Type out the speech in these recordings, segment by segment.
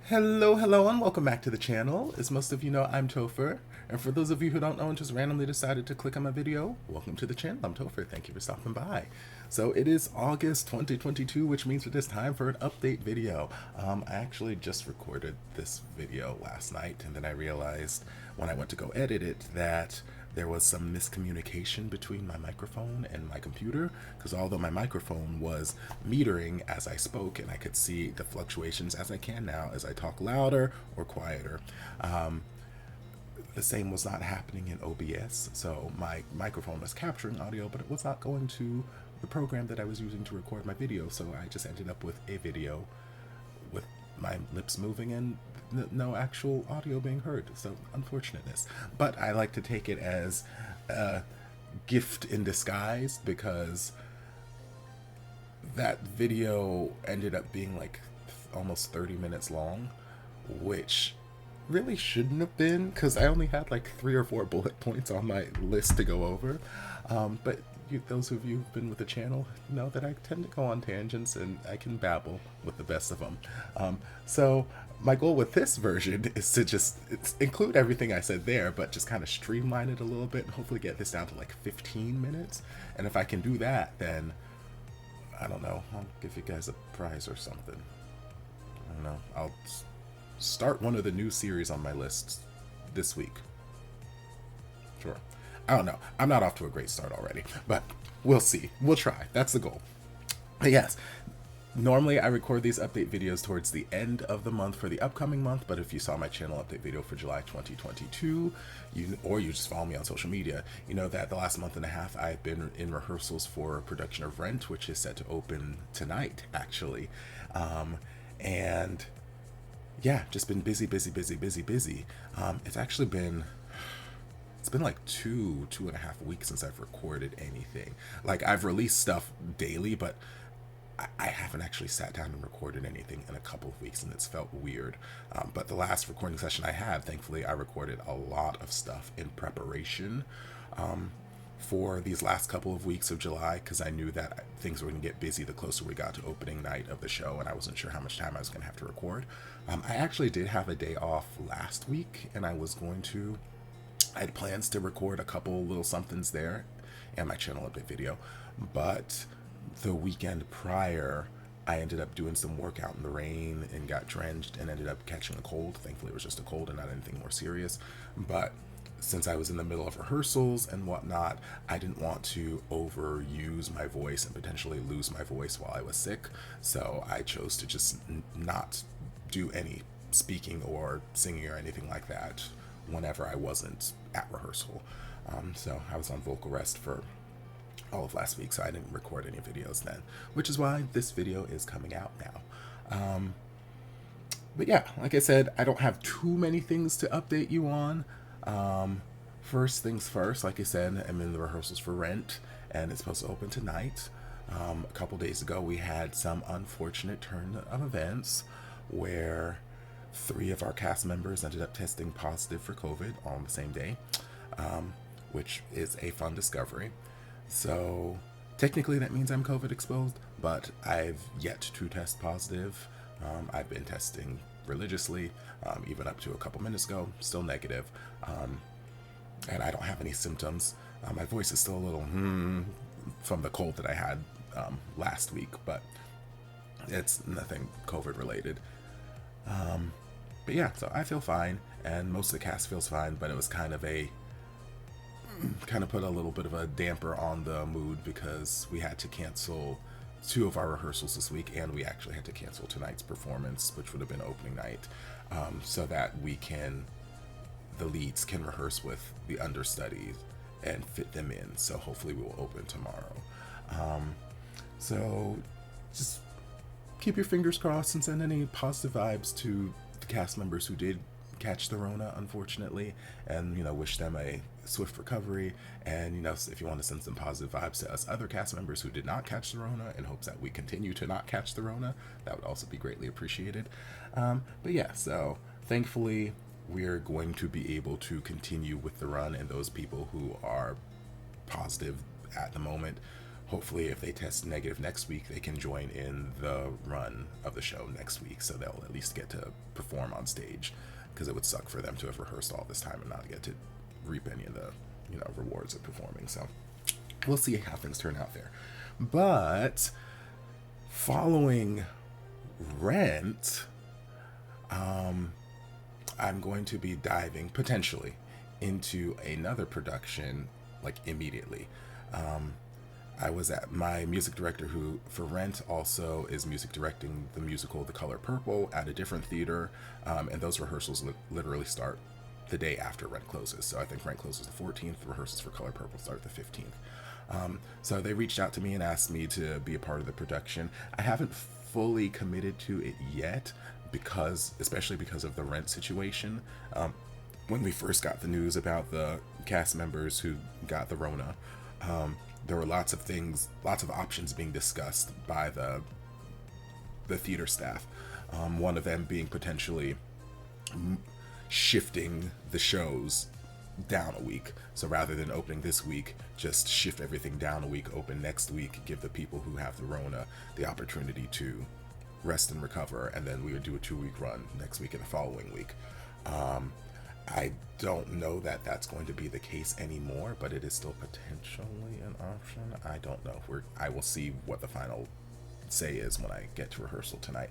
Hello, and welcome back to the channel. As most of you know, I'm Topher. And for those of you who don't know and just randomly decided to click on my video, welcome to the channel. I'm Topher. Thank you for stopping by. So it is August 2022, which means it is time for an update video. I actually just recorded this video last night, and then I realized when I went to go edit it that there was some miscommunication between my microphone and my computer, because although my microphone was metering as I spoke and I could see the fluctuations as I can now as I talk louder or quieter, the same was not happening in OBS. So my microphone was capturing audio, but it was not going to the program that I was using to record my video. So I just ended up with a video with my lips moving and no actual audio being heard. So unfortunateness. But I like to take it as a gift in disguise, because that video ended up being like almost 30 minutes long, which really shouldn't have been, because I only had like 3 or 4 bullet points on my list to go over. But those of you who've been with the channel know that I tend to go on tangents and I can babble with the best of them. So my goal with this version is to just include everything I said there, but just kind of streamline it a little bit and hopefully get this down to like 15 minutes. And if I can do that, then I don't know, I'll give you guys a prize or something. I don't know. I'll start one of the new series on my list this week. Sure. I don't know. I'm not off to a great start already, but we'll see. We'll try. That's the goal. But yes, normally I record these update videos towards the end of the month for the upcoming month, but if you saw my channel update video for July 2022, or you just follow me on social media, you know that the last month and a half I've been in rehearsals for a production of Rent, which is set to open tonight, actually. And yeah, just been busy. It's been like two and a half weeks since I've recorded anything. Like, I've released stuff daily, but I haven't actually sat down and recorded anything in a couple of weeks, and it's felt weird. But the last recording session I had, thankfully, I recorded a lot of stuff in preparation for these last couple of weeks of July, because I knew that things were going to get busy the closer we got to opening night of the show, and I wasn't sure how much time I was going to have to record. I actually did have a day off last week, and I had plans to record a couple little somethings there and my channel update video, but the weekend prior, I ended up doing some work out in the rain and got drenched and ended up catching a cold. Thankfully, it was just a cold and not anything more serious. But since I was in the middle of rehearsals and whatnot, I didn't want to overuse my voice and potentially lose my voice while I was sick. So I chose to just not do any speaking or singing or anything like that whenever I wasn't at rehearsal. So I was on vocal rest for all of last week, so I didn't record any videos then, which is why this video is coming out now. But yeah, like I said, I don't have too many things to update you on. First things first, like I said, I'm in the rehearsals for Rent, and it's supposed to open tonight. A couple days ago, we had some unfortunate turn of events where 3 of our cast members ended up testing positive for COVID on the same day, which is a fun discovery. So technically that means I'm COVID exposed, but I've yet to test positive. I've been testing religiously, even up to a couple minutes ago, still negative. And I don't have any symptoms. My voice is still a little from the cold that I had last week, but it's nothing COVID related. But yeah, so I feel fine, and most of the cast feels fine, but it was kind of put a little bit of a damper on the mood, because we had to cancel 2 of our rehearsals this week, and we actually had to cancel tonight's performance, which would have been opening night, so that the leads can rehearse with the understudies and fit them in. So hopefully we will open tomorrow. So just keep your fingers crossed and send any positive vibes to the cast members who did catch the Rona, unfortunately, and wish them a swift recovery. And if you want to send some positive vibes to us other cast members who did not catch the Rona, in hopes that we continue to not catch the Rona, that would also be greatly appreciated. But yeah, so thankfully we're going to be able to continue with the run, and those people who are positive at the moment hopefully if they test negative next week, they can join in the run of the show next week, so they'll at least get to perform on stage, because it would suck for them to have rehearsed all this time and not get to reap any of the, rewards of performing. So we'll see how things turn out there. But following Rent, I'm going to be diving potentially into another production like immediately. I was at my music director, who for Rent also is music directing the musical The Color Purple at a different theater, and those rehearsals literally start the day after Rent closes. So I think Rent closes the 14th, rehearsals for Color Purple start the 15th. So they reached out to me and asked me to be a part of the production. I haven't fully committed to it yet, especially because of the Rent situation. When we first got the news about the cast members who got the Rona, there were lots of options being discussed by the theater staff. One of them being potentially shifting the shows down a week. So rather than opening this week, just shift everything down a week, open next week, give the people who have the Rona the opportunity to rest and recover, and then we would do a 2-week run next week and the following week. I don't know that that's going to be the case anymore, but it is still potentially an option. I don't know. I will see what the final say is when I get to rehearsal tonight.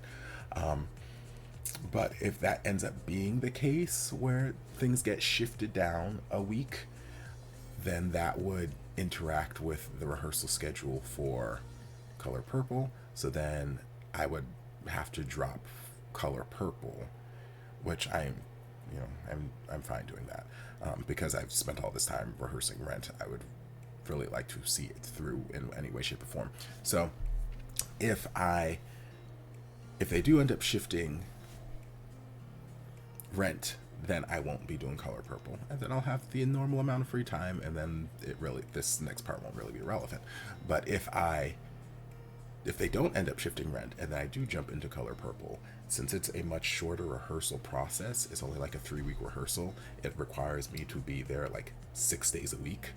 But if that ends up being the case where things get shifted down a week, then that would interact with the rehearsal schedule for Color Purple. So then I would have to drop Color Purple, which I'm fine doing that, because I've spent all this time rehearsing Rent. I would really like to see it through in any way, shape, or form. So if they do end up shifting Rent, then I won't be doing Color Purple, and then I'll have the normal amount of free time, and then this next part won't really be relevant. But if they don't end up shifting Rent and then I do jump into Color Purple, since it's a much shorter rehearsal process, it's only like a 3-week rehearsal, it requires me to be there like 6 days a week.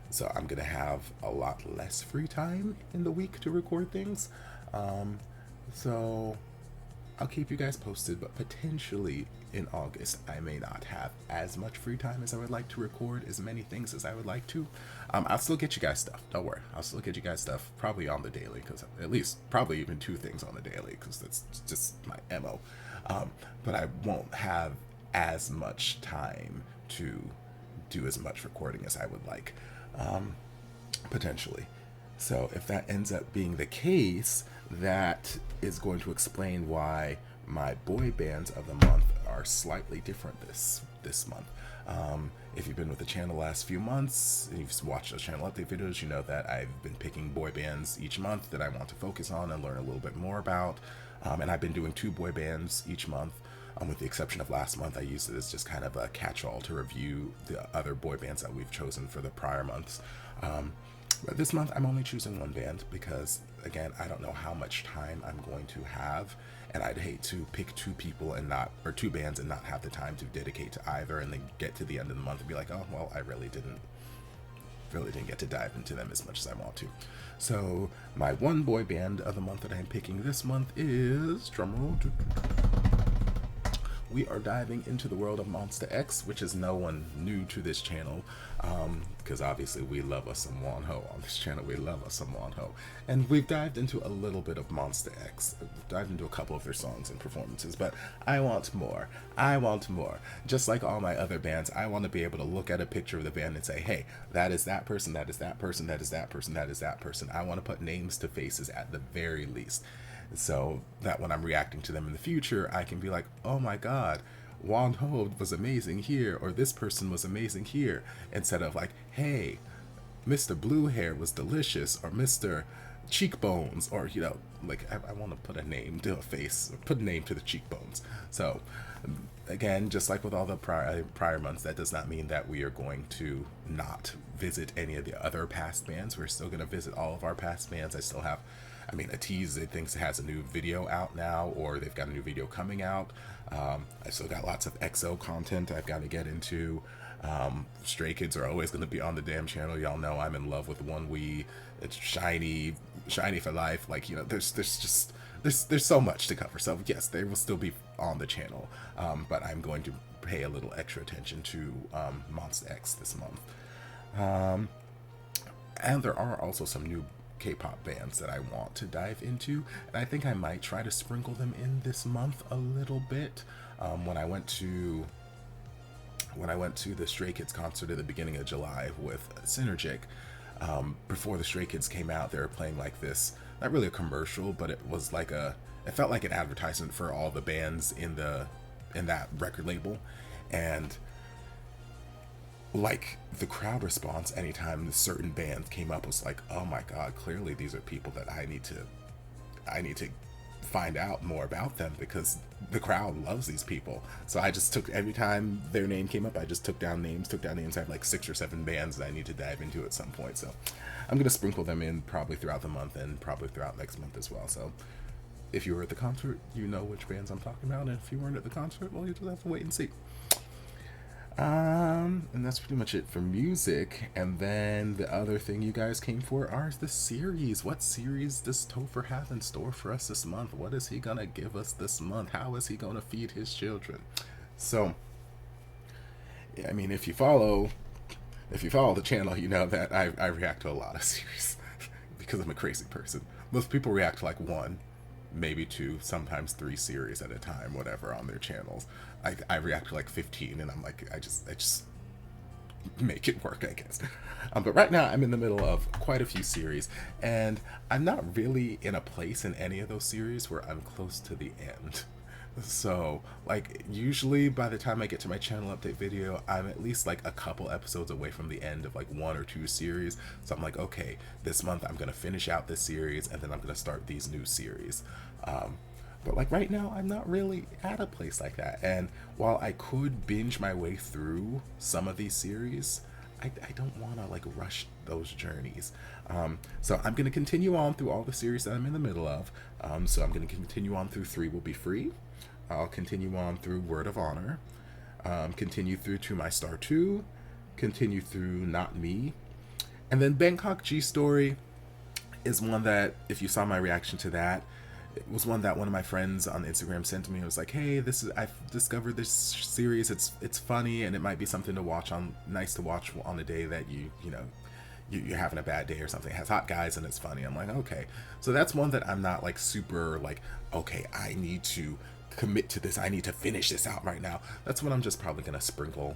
So I'm gonna have a lot less free time in the week to record things. So I'll keep you guys posted, but potentially in August, I may not have as much free time as I would like to record as many things as I would like to. I'll still get you guys stuff. Don't worry. I'll still get you guys stuff probably on the daily, because at least probably even 2 things on the daily, because that's just my MO. But I won't have as much time to do as much recording as I would like, potentially. So if that ends up being the case, that is going to explain why my boy bands of the month are slightly different this month. If you've been with the channel the last few months, and you've watched those channel update videos, you know that I've been picking boy bands each month that I want to focus on and learn a little bit more about. And I've been doing 2 boy bands each month. With the exception of last month, I used it as just kind of a catch-all to review the other boy bands that we've chosen for the prior months. But this month, I'm only choosing 1 band because, again, I don't know how much time I'm going to have, and I'd hate to pick 2 bands and not have the time to dedicate to either, and then get to the end of the month and be like, oh, well, I really didn't get to dive into them as much as I want to. So my 1 boy band of the month that I'm picking this month is, drumroll, we are diving into the world of Monsta X, which is no one new to this channel, because obviously we love us some Wonho on this channel. We love us some Wonho, and we've dived into a little bit of Monsta X. We've dived into a couple of their songs and performances, but I want more. I want more. Just like all my other bands, I want to be able to look at a picture of the band and say, hey, that is that person, that is that person, that is that person, that is that person. I want to put names to faces at the very least, so that when I'm reacting to them in the future, I can be like, oh my god, Wonho was amazing here, or this person was amazing here, instead of like, hey, Mr. Blue Hair was delicious, or Mr. Cheekbones, or, like, I want to put a name to a face, put a name to the cheekbones. So, again, just like with all the prior months, that does not mean that we are going to not visit any of the other past bands. We're still going to visit all of our past bands. I still have, Atiz, I think, has a new video out now, or they've got a new video coming out. I still got lots of EXO content I've got to get into. Stray Kids are always going to be on the damn channel. Y'all know I'm in love with One We. It's shiny for life. Like, you know, there's so much to cover. So yes, they will still be on the channel, but I'm going to pay a little extra attention to Monsta X this month. And there are also some new K-pop bands that I want to dive into, and I think I might try to sprinkle them in this month a little bit. When I went to the Stray Kids concert at the beginning of July with Synergic, before the Stray Kids came out, they were playing like this, not really a commercial, but it felt like an advertisement for all the bands in that record label. And like, the crowd response anytime certain bands came up was like, oh my god, clearly these are people that I need to find out more about them, because the crowd loves these people. So I just took, every time their name came up, I just took down names. I have like 6 or 7 bands that I need to dive into at some point. So I'm going to sprinkle them in probably throughout the month and probably throughout next month as well. So if you were at the concert, you know which bands I'm talking about. And if you weren't at the concert, well, you just have to wait and see. And that's pretty much it for music. And then the other thing you guys came for are the series. What series does Topher have in store for us this month? What is he gonna give us this month? How is he gonna feed his children? So, I mean, if you follow the channel, you know that I react to a lot of series because I'm a crazy person. Most people react to like 1, maybe 2, sometimes 3 series at a time, whatever, on their channels. I react to like 15, and I'm like, I just make it work, I guess. But right now I'm in the middle of quite a few series, and I'm not really in a place in any of those series where I'm close to the end. So, like, usually by the time I get to my channel update video, I'm at least like a couple episodes away from the end of like 1 or 2 series. So I'm like, okay, this month I'm gonna finish out this series, and then I'm gonna start these new series. But like right now, I'm not really at a place like that. And while I could binge my way through some of these series, I don't want to like rush those journeys. So I'm going to continue on through all the series that I'm in the middle of. So I'm going to continue on through 3 Will Be Free. I'll continue on through Word of Honor. Continue through To My Star 2. Continue through Not Me. And then Bangkok G Story is one that, if you saw my reaction to that, it was one that one of my friends on Instagram sent to me. It was like, hey, I've discovered this series. It's funny, and it might be something to watch nice to watch on a day that you're having a bad day or something. It has hot guys and it's funny. I'm like, okay. So that's one that I'm not like super like, okay, I need to commit to this. I need to finish this out right now. That's what I'm just probably going to sprinkle,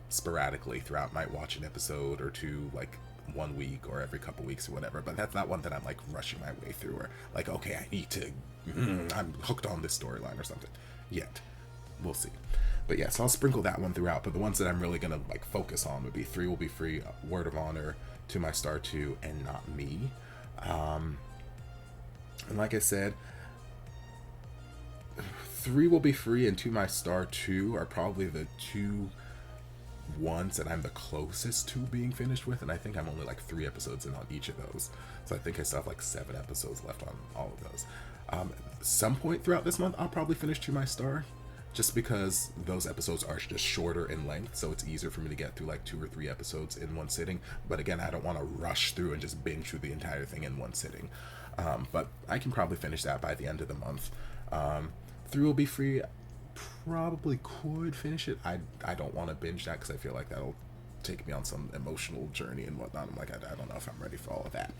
sporadically throughout. Might watch an episode or 2, like 1 week or every couple weeks or whatever, but that's not one that I'm like rushing my way through, or like, okay, I need to, I'm hooked on this storyline or something yet. We'll see. But yeah, so I'll sprinkle that one throughout, but the ones that I'm really gonna like focus on would be 3 Will Be Free, Word of Honor, To My Star 2, and Not Me. And like I said, 3 Will Be Free and To My Star 2 are probably the 2 ones that I'm the closest to being finished with, and I think I'm only like 3 episodes in on each of those. So I think I still have like 7 episodes left on all of those. Some point throughout this month, I'll probably finish To My Star, just because those episodes are just shorter in length, so it's easier for me to get through like 2 or 3 episodes in one sitting. But again, I don't want to rush through and just binge through the entire thing in one sitting. But I can probably finish that by the end of the month. 3 Will Be Free, probably could finish it. I don't want to binge that because I feel like that'll take me on some emotional journey and whatnot. I'm like, I don't know if I'm ready for all of that.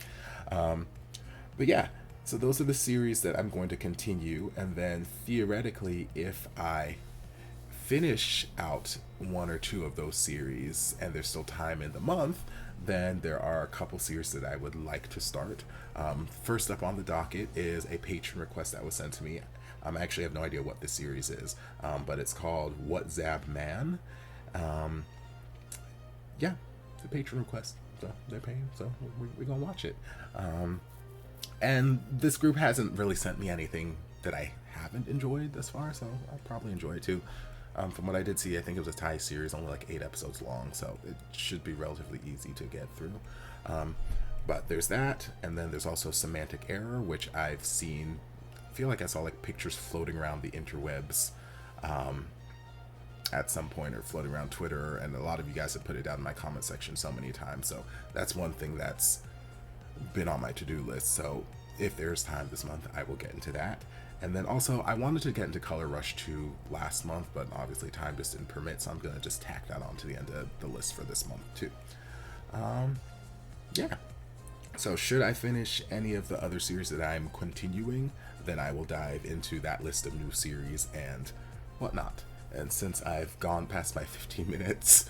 But yeah, so those are the series that I'm going to continue, and then theoretically, if I finish out 1 or 2 of those series and there's still time in the month, then there are a couple series that I would like to start. First up on the docket is a patron request that was sent to me. I actually have no idea what this series is, but it's called What Zab Man. Yeah, it's a patron request, so they're paying, so we're gonna watch it. And this group hasn't really sent me anything that I haven't enjoyed thus far, so I'll probably enjoy it too. From what I did see, I think it was a Thai series, only like 8 episodes long, so it should be relatively easy to get through. But there's that, and then there's also Semantic Error, which I've seen. I feel like I saw like pictures floating around the interwebs at some point or floating around Twitter, and a lot of you guys have put it down in my comment section so many times. So that's one thing that's been on my to-do list. So if there's time this month, I will get into that. And then also, I wanted to get into Color Rush 2 last month, but obviously time just didn't permit, so I'm going to just tack that on to the end of the list for this month too. Yeah. So should I finish any of the other series that I'm continuing, then I will dive into that list of new series and whatnot. And since I've gone past my 15 minutes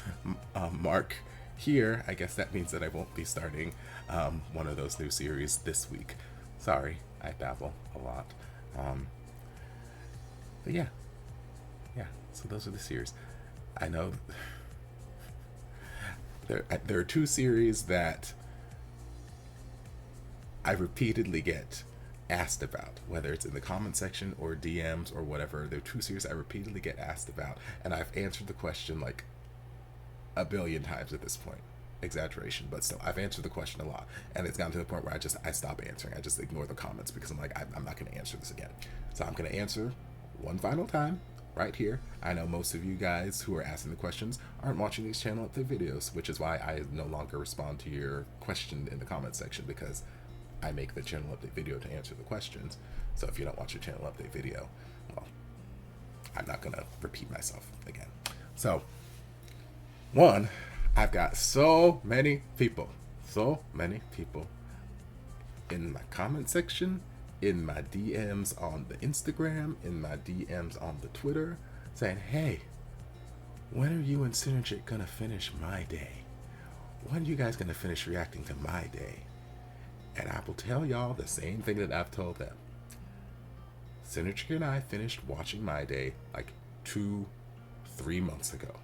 mark here, I guess that means that I won't be starting one of those new series this week. Sorry, I babble a lot. But yeah, so those are the series. I know there are two series that I repeatedly get asked about, whether it's in the comment section or DMs or whatever. There are two series I repeatedly get asked about, and I've answered the question like a billion times at this point. Exaggeration, but still, I've answered the question a lot, and it's gotten to the point where I stop answering. I just ignore the comments because I'm like, I'm not going to answer this again. So I'm going to answer one final time right here. I know most of you guys who are asking the questions aren't watching these channel update videos, which is why I no longer respond to your question in the comment section, because I make the channel update video to answer the questions. So if you don't watch your channel update video, well, I'm not going to repeat myself again. So one, I've got so many people in my comment section, in my DMs on the Instagram, in my DMs on the Twitter, saying, hey, when are you and Synergic gonna finish My Day? When are you guys gonna finish reacting to My Day? And I will tell y'all the same thing that I've told them. Synergic and I finished watching My Day like 2-3 months ago.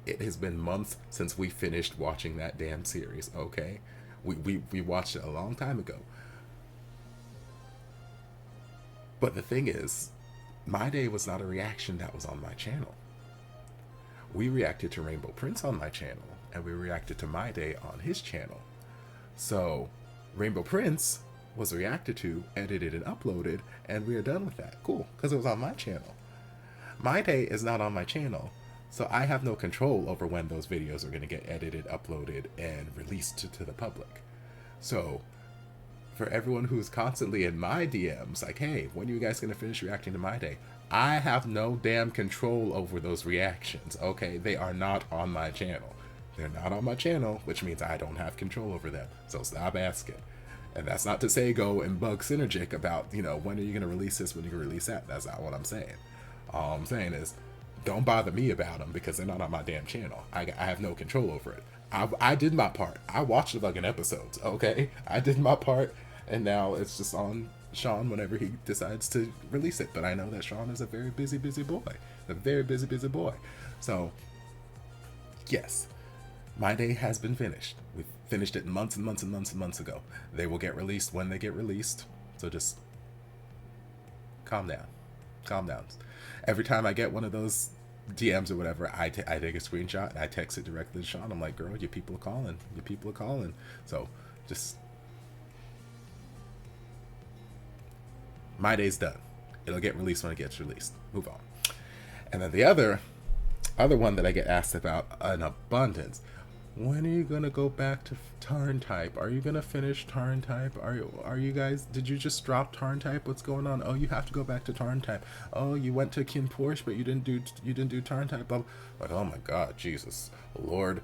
It has been months since we finished watching that damn series, okay? We watched it a long time ago. But the thing is, My Day was not a reaction that was on my channel. We reacted to Rainbow Prince on my channel, and we reacted to My Day on his channel. So, Rainbow Prince was reacted to, edited, and uploaded, and we are done with that. Cool, because it was on my channel. My Day is not on my channel. So I have no control over when those videos are going to get edited, uploaded, and released to the public. So for everyone who's constantly in my DMs, like, hey, when are you guys going to finish reacting to My Day? I have no damn control over those reactions, okay? They are not on my channel. They're not on my channel, which means I don't have control over them. So stop asking. And that's not to say go and bug Synergic about, when are you going to release this, when are you going to release that? That's not what I'm saying. All I'm saying is, don't bother me about them because they're not on my damn channel. I have no control over it. I did my part. I watched the fucking episodes, okay? I did my part, and now it's just on Sean whenever he decides to release it. But I know that Sean is a very busy boy. A very busy boy. So, yes, My Day has been finished. We finished it months and months and months and months ago. They will get released when they get released. So just calm down. Calm down. Every time I get one of those DMs or whatever, I take a screenshot and I text it directly to Sean. I'm like, girl, your people are calling. Your people are calling. So just, My Day's done. It'll get released when it gets released. Move on. And then the other one that I get asked about an abundance. When are you gonna go back to TharnType? Are you gonna finish TharnType? Are you guys? Did you just drop TharnType? What's going on? Oh, you have to go back to TharnType. Oh, you went to Kin Porsche, but you didn't do TharnType. Like, oh my God, Jesus, Lord.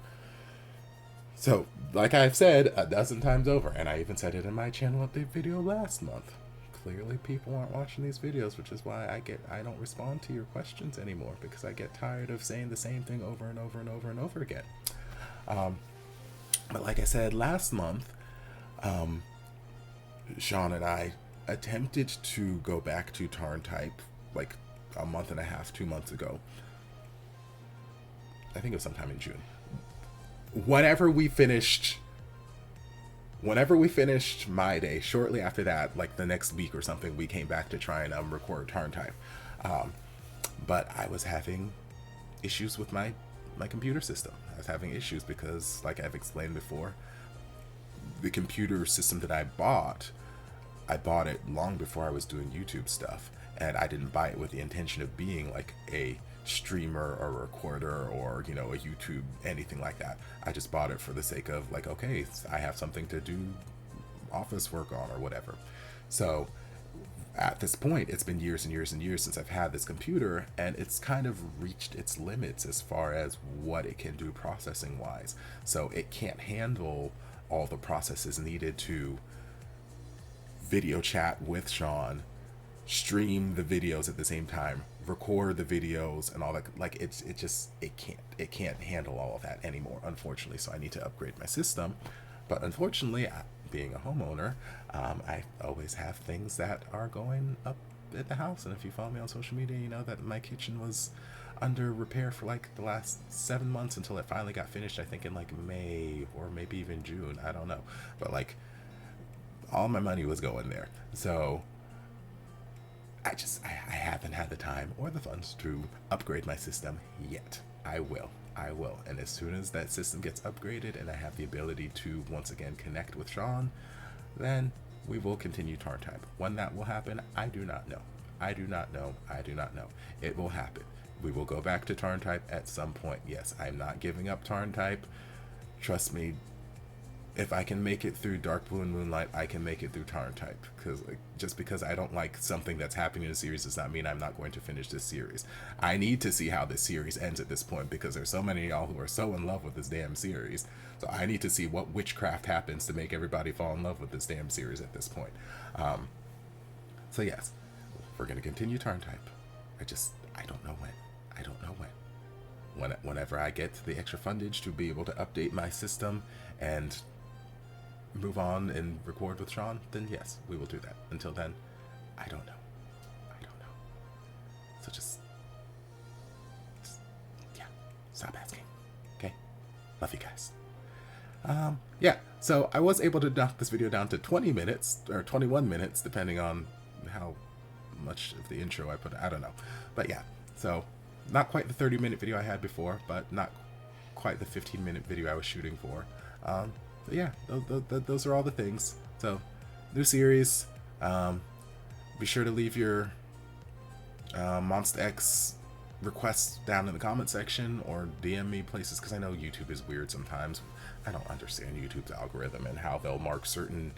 So, like I've said a dozen times over, and I even said it in my channel update video last month. Clearly, people aren't watching these videos, which is why I don't respond to your questions anymore, because I get tired of saying the same thing over and over and over and over again. But like I said last month, Sean and I attempted to go back to TharnType like a month and a half, 2 months ago. I think it was sometime in June. Whenever we finished My Day, shortly after that, like the next week or something, we came back to try and record TharnType. But I was having issues with my computer system. I was having issues because, like I've explained before, the computer system that I bought it long before I was doing YouTube stuff, and I didn't buy it with the intention of being like a streamer or recorder or, you know, a YouTube, anything like that. I just bought it for the sake of like, okay, I have something to do office work on or whatever. So at this point, it's been years and years and years since I've had this computer, and it's kind of reached its limits as far as what it can do processing wise. So it can't handle all the processes needed to video chat with Sean, stream the videos at the same time, record the videos and all that. Like it can't handle all of that anymore, unfortunately. So I need to upgrade my system. But unfortunately, being a homeowner, I always have things that are going up at the house. And if you follow me on social media, you know that my kitchen was under repair for like the last 7 months until it finally got finished, I think in like May or maybe even June, I don't know. But like all my money was going there. So I haven't had the time or the funds to upgrade my system yet. I will. And as soon as that system gets upgraded and I have the ability to once again connect with Sean, then we will continue TharnType. When that will happen, I do not know. It will happen. We will go back to TharnType at some point. Yes, I'm not giving up TharnType. Trust me, if I can make it through Dark Blue and Moonlight, I can make it through TharnType. Because just because I don't like something that's happening in a series does not mean I'm not going to finish this series. I need to see how this series ends at this point, because there's so many of y'all who are so in love with this damn series. So I need to see what witchcraft happens to make everybody fall in love with this damn series at this point. So yes, we're going to continue TharnType. I don't know when. Whenever I get the extra fundage to be able to update my system and move on and record with Sean, then yes, we will do that. Until then, I don't know. So just yeah, stop asking. Okay? Love you guys. Yeah, so I was able to knock this video down to 20 minutes, or 21 minutes, depending on how much of the intro I put, I don't know. But yeah, so not quite the 30-minute video I had before, but not quite the 15-minute video I was shooting for. But yeah, those are all the things. So, new series. Be sure to leave your Monster X requests down in the comment section, or DM me places, because I know YouTube is weird sometimes. I don't understand YouTube's algorithm and how they'll mark certain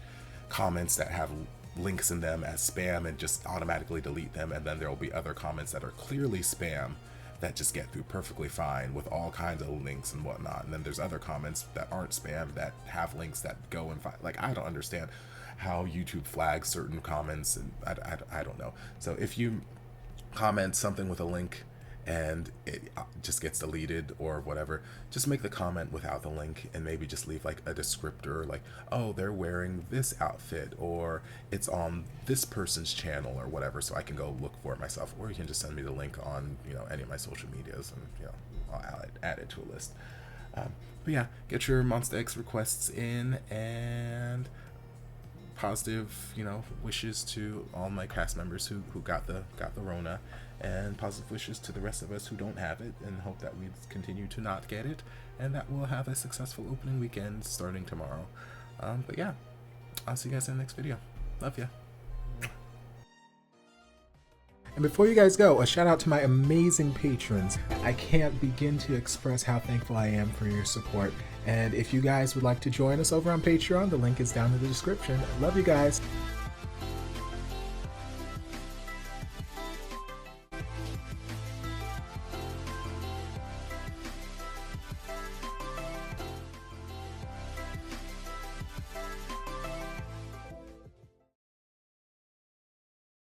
comments that have links in them as spam and just automatically delete them, and then there will be other comments that are clearly spam that just get through perfectly fine with all kinds of links and whatnot. And then there's other comments that aren't spam that have links that go and find. Like, I don't understand how YouTube flags certain comments, and I don't know. So if you comment something with a link and it just gets deleted or whatever, just make the comment without the link and maybe just leave like a descriptor, like, oh, they're wearing this outfit, or it's on this person's channel or whatever, so I can go look for it myself. Or you can just send me the link on, you know, any of my social medias, and, you know, I'll add it to a list. But yeah, get your Monster X requests in, and positive, you know, wishes to all my cast members who got the Rona, and positive wishes to the rest of us who don't have it, and hope that we continue to not get it, and that we'll have a successful opening weekend starting tomorrow. But yeah, I'll see you guys in the next video. Love ya. And before you guys go, a shout out to my amazing patrons. I can't begin to express how thankful I am for your support. And if you guys would like to join us over on Patreon, the link is down in the description. Love you guys.